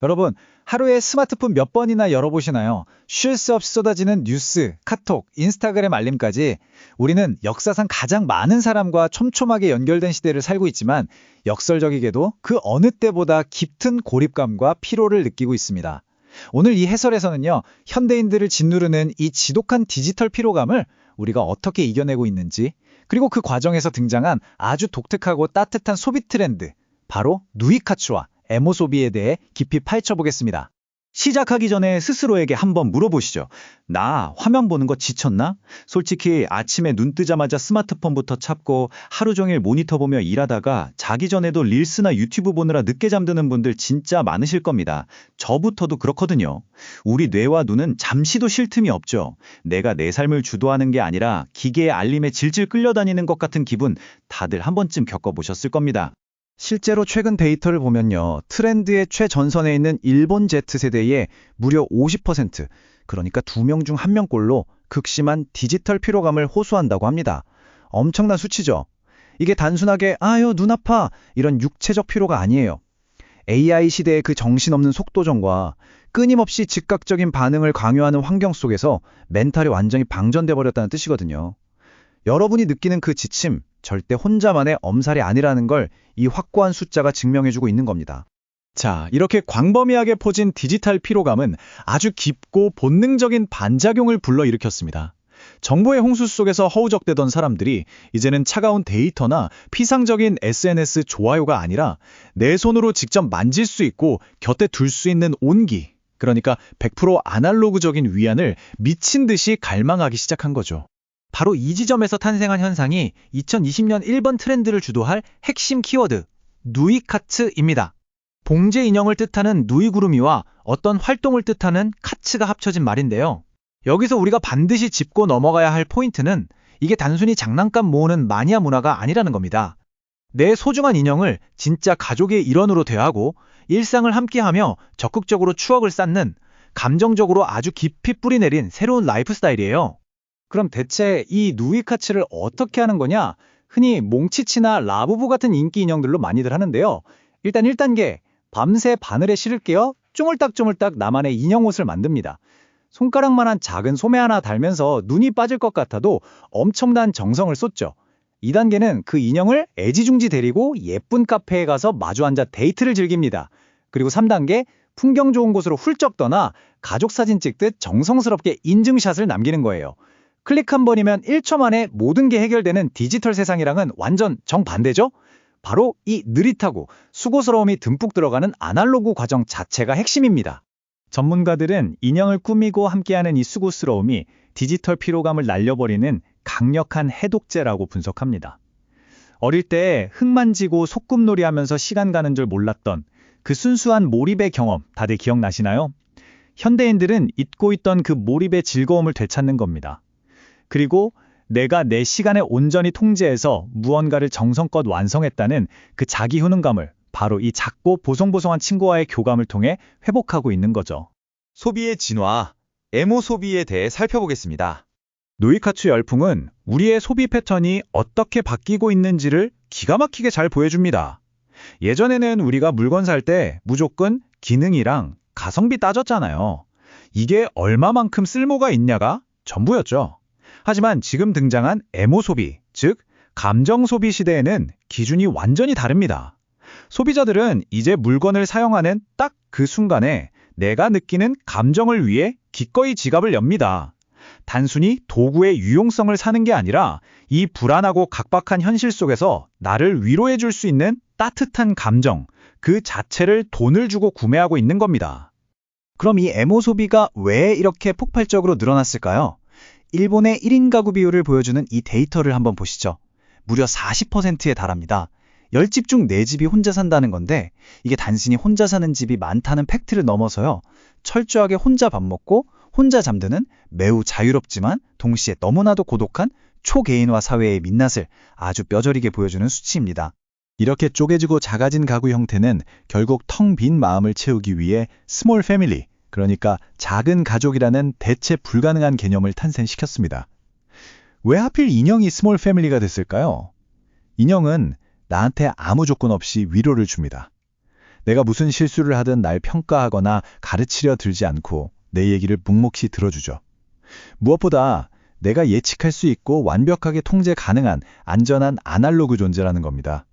여러분, 하루에 스마트폰 몇 번이나 열어보시나요? 쉴 새 없이 쏟아지는 뉴스, 카톡, 인스타그램 알림까지 우리는 역사상 가장 많은 사람과 촘촘하게 연결된 시대를 살고 있지만 역설적이게도 그 어느 때보다 깊은 고립감과 피로를 느끼고 있습니다. 오늘 이 해설에서는요, 현대인들을 짓누르는 이 지독한 디지털 피로감을 우리가 어떻게 이겨내고 있는지, 그리고 그 과정에서 등장한 아주 독특하고 따뜻한 소비 트렌드, 바로 누이카츠와 에모소비에 대해 깊이 파헤쳐보겠습니다. 시작하기 전에 스스로에게 한번 물어보시죠. 나 화면 보는 거 지쳤나? 솔직히 아침에 눈 뜨자마자 스마트폰부터 찾고 하루 종일 모니터 보며 일하다가 자기 전에도 릴스나 유튜브 보느라 늦게 잠드는 분들 진짜 많으실 겁니다. 저부터도 그렇거든요. 우리 뇌와 눈은 잠시도 쉴 틈이 없죠. 내가 내 삶을 주도하는 게 아니라 기계의 알림에 질질 끌려다니는 것 같은 기분 다들 한 번쯤 겪어보셨을 겁니다. 실제로 최근 데이터를 보면요. 트렌드의 최전선에 있는 일본 Z세대의 무려 50%, 그러니까 2명 중 1명꼴로 극심한 디지털 피로감을 호소한다고 합니다. 엄청난 수치죠. 이게 단순하게 아유 눈 아파 이런 육체적 피로가 아니에요. AI 시대의 그 정신없는 속도전과 끊임없이 즉각적인 반응을 강요하는 환경 속에서 멘탈이 완전히 방전돼 버렸다는 뜻이거든요. 여러분이 느끼는 그 지침, 절대 혼자만의 엄살이 아니라는 걸 이 확고한 숫자가 증명해주고 있는 겁니다. 자, 이렇게 광범위하게 퍼진 디지털 피로감은 아주 깊고 본능적인 반작용을 불러일으켰습니다. 정보의 홍수 속에서 허우적대던 사람들이 이제는 차가운 데이터나 피상적인 SNS 좋아요가 아니라 내 손으로 직접 만질 수 있고 곁에 둘 수 있는 온기, 그러니까 100% 아날로그적인 위안을 미친 듯이 갈망하기 시작한 거죠. 바로 이 지점에서 탄생한 현상이 2020년 1번 트렌드를 주도할 핵심 키워드, 누이카츠입니다. 봉제 인형을 뜻하는 누이구루미와 어떤 활동을 뜻하는 카츠가 합쳐진 말인데요. 여기서 우리가 반드시 짚고 넘어가야 할 포인트는 이게 단순히 장난감 모으는 마니아 문화가 아니라는 겁니다. 내 소중한 인형을 진짜 가족의 일원으로 대하고 일상을 함께하며 적극적으로 추억을 쌓는 감정적으로 아주 깊이 뿌리내린 새로운 라이프 스타일이에요. 그럼 대체 이 누이카츠를 어떻게 하는 거냐? 흔히 몽치치나 라부부 같은 인기 인형들로 많이들 하는데요. 일단 1단계, 밤새 바늘에 실을게요. 쪼물딱쪼물딱 나만의 인형 옷을 만듭니다. 손가락만한 작은 소매 하나 달면서 눈이 빠질 것 같아도 엄청난 정성을 쏟죠. 2단계는 그 인형을 애지중지 데리고 예쁜 카페에 가서 마주 앉아 데이트를 즐깁니다. 그리고 3단계, 풍경 좋은 곳으로 훌쩍 떠나 가족 사진 찍듯 정성스럽게 인증샷을 남기는 거예요. 클릭 한 번이면 1초 만에 모든 게 해결되는 디지털 세상이랑은 완전 정반대죠? 바로 이 느릿하고 수고스러움이 듬뿍 들어가는 아날로그 과정 자체가 핵심입니다. 전문가들은 인형을 꾸미고 함께하는 이 수고스러움이 디지털 피로감을 날려버리는 강력한 해독제라고 분석합니다. 어릴 때 흙 만지고 소꿉놀이 하면서 시간 가는 줄 몰랐던 그 순수한 몰입의 경험 다들 기억나시나요? 현대인들은 잊고 있던 그 몰입의 즐거움을 되찾는 겁니다. 그리고 내가 내 시간을 온전히 통제해서 무언가를 정성껏 완성했다는 그 자기 효능감을 바로 이 작고 보송보송한 친구와의 교감을 통해 회복하고 있는 거죠. 소비의 진화, 에모 소비에 대해 살펴보겠습니다. 누이카츠 열풍은 우리의 소비 패턴이 어떻게 바뀌고 있는지를 기가 막히게 잘 보여줍니다. 예전에는 우리가 물건 살 때 무조건 기능이랑 가성비 따졌잖아요. 이게 얼마만큼 쓸모가 있냐가 전부였죠. 하지만 지금 등장한 에모 소비, 즉 감정 소비 시대에는 기준이 완전히 다릅니다. 소비자들은 이제 물건을 사용하는 딱 그 순간에 내가 느끼는 감정을 위해 기꺼이 지갑을 엽니다. 단순히 도구의 유용성을 사는 게 아니라 이 불안하고 각박한 현실 속에서 나를 위로해 줄 수 있는 따뜻한 감정, 그 자체를 돈을 주고 구매하고 있는 겁니다. 그럼 이 에모 소비가 왜 이렇게 폭발적으로 늘어났을까요? 일본의 1인 가구 비율을 보여주는 이 데이터를 한번 보시죠. 무려 40%에 달합니다. 10집 중 4집이 혼자 산다는 건데 이게 단순히 혼자 사는 집이 많다는 팩트를 넘어서요. 철저하게 혼자 밥 먹고 혼자 잠드는 매우 자유롭지만 동시에 너무나도 고독한 초개인화 사회의 민낯을 아주 뼈저리게 보여주는 수치입니다. 이렇게 쪼개지고 작아진 가구 형태는 결국 텅 빈 마음을 채우기 위해 스몰 패밀리, 그러니까 작은 가족이라는 대체 불가능한 개념을 탄생시켰습니다. 왜 하필 인형이 스몰 패밀리가 됐을까요? 인형은 나한테 아무 조건 없이 위로를 줍니다. 내가 무슨 실수를 하든 날 평가하거나 가르치려 들지 않고 내 얘기를 묵묵히 들어주죠. 무엇보다 내가 예측할 수 있고 완벽하게 통제 가능한 안전한 아날로그 존재라는 겁니다.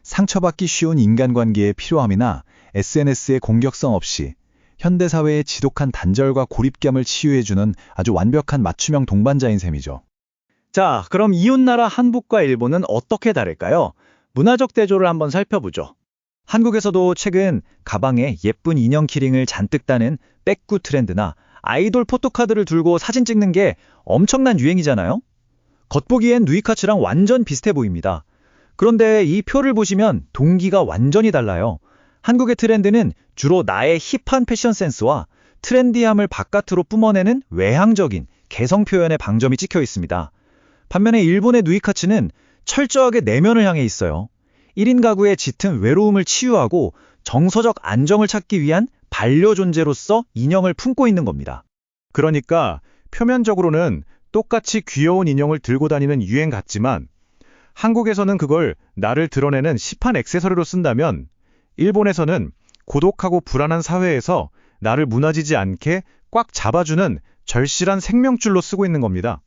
상처받기 쉬운 인간관계의 필요함이나 SNS의 공격성 없이 현대사회의 지독한 단절과 고립감을 치유해주는 아주 완벽한 맞춤형 동반자인 셈이죠. 자, 그럼 이웃나라 한국과 일본은 어떻게 다를까요? 문화적 대조를 한번 살펴보죠. 한국에서도 최근 가방에 예쁜 인형 키링을 잔뜩 따는 백구 트렌드나 아이돌 포토카드를 들고 사진 찍는 게 엄청난 유행이잖아요? 겉보기엔 누이카츠랑 완전 비슷해 보입니다. 그런데 이 표를 보시면 동기가 완전히 달라요. 한국의 트렌드는 주로 나의 힙한 패션 센스와 트렌디함을 바깥으로 뿜어내는 외향적인 개성 표현의 방점이 찍혀 있습니다. 반면에 일본의 누이카츠는 철저하게 내면을 향해 있어요. 1인 가구의 짙은 외로움을 치유하고 정서적 안정을 찾기 위한 반려 존재로서 인형을 품고 있는 겁니다. 그러니까 표면적으로는 똑같이 귀여운 인형을 들고 다니는 유행 같지만 한국에서는 그걸 나를 드러내는 힙한 액세서리로 쓴다면 일본에서는 고독하고 불안한 사회에서 나를 무너지지 않게 꽉 잡아주는 절실한 생명줄로 쓰고 있는 겁니다.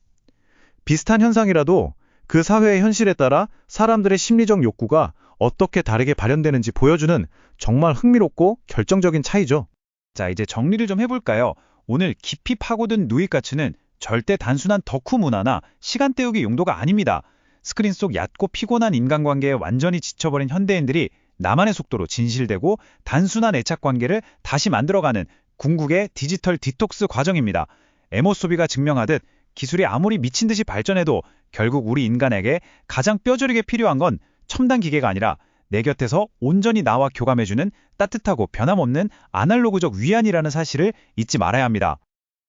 비슷한 현상이라도 그 사회의 현실에 따라 사람들의 심리적 욕구가 어떻게 다르게 발현되는지 보여주는 정말 흥미롭고 결정적인 차이죠. 자, 이제 정리를 좀 해볼까요? 오늘 깊이 파고든 누이카츠는 절대 단순한 덕후 문화나 시간 때우기 용도가 아닙니다. 스크린 속 얕고 피곤한 인간관계에 완전히 지쳐버린 현대인들이 나만의 속도로 진실되고 단순한 애착관계를 다시 만들어가는 궁극의 디지털 디톡스 과정입니다. 에모소비가 증명하듯 기술이 아무리 미친 듯이 발전해도 결국 우리 인간에게 가장 뼈저리게 필요한 건 첨단 기계가 아니라 내 곁에서 온전히 나와 교감해주는 따뜻하고 변함없는 아날로그적 위안이라는 사실을 잊지 말아야 합니다.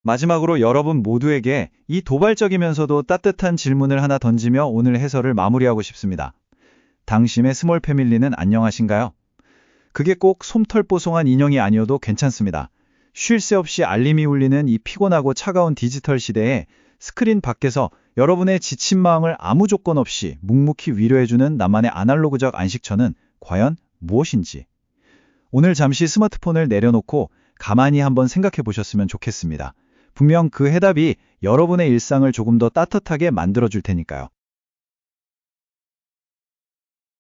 마지막으로 여러분 모두에게 이 도발적이면서도 따뜻한 질문을 하나 던지며 오늘 해설을 마무리하고 싶습니다. 당신의 스몰 패밀리는 안녕하신가요? 그게 꼭 솜털뽀송한 인형이 아니어도 괜찮습니다. 쉴 새 없이 알림이 울리는 이 피곤하고 차가운 디지털 시대에 스크린 밖에서 여러분의 지친 마음을 아무 조건 없이 묵묵히 위로해주는 나만의 아날로그적 안식처는 과연 무엇인지. 오늘 잠시 스마트폰을 내려놓고 가만히 한번 생각해 보셨으면 좋겠습니다. 분명 그 해답이 여러분의 일상을 조금 더 따뜻하게 만들어줄 테니까요.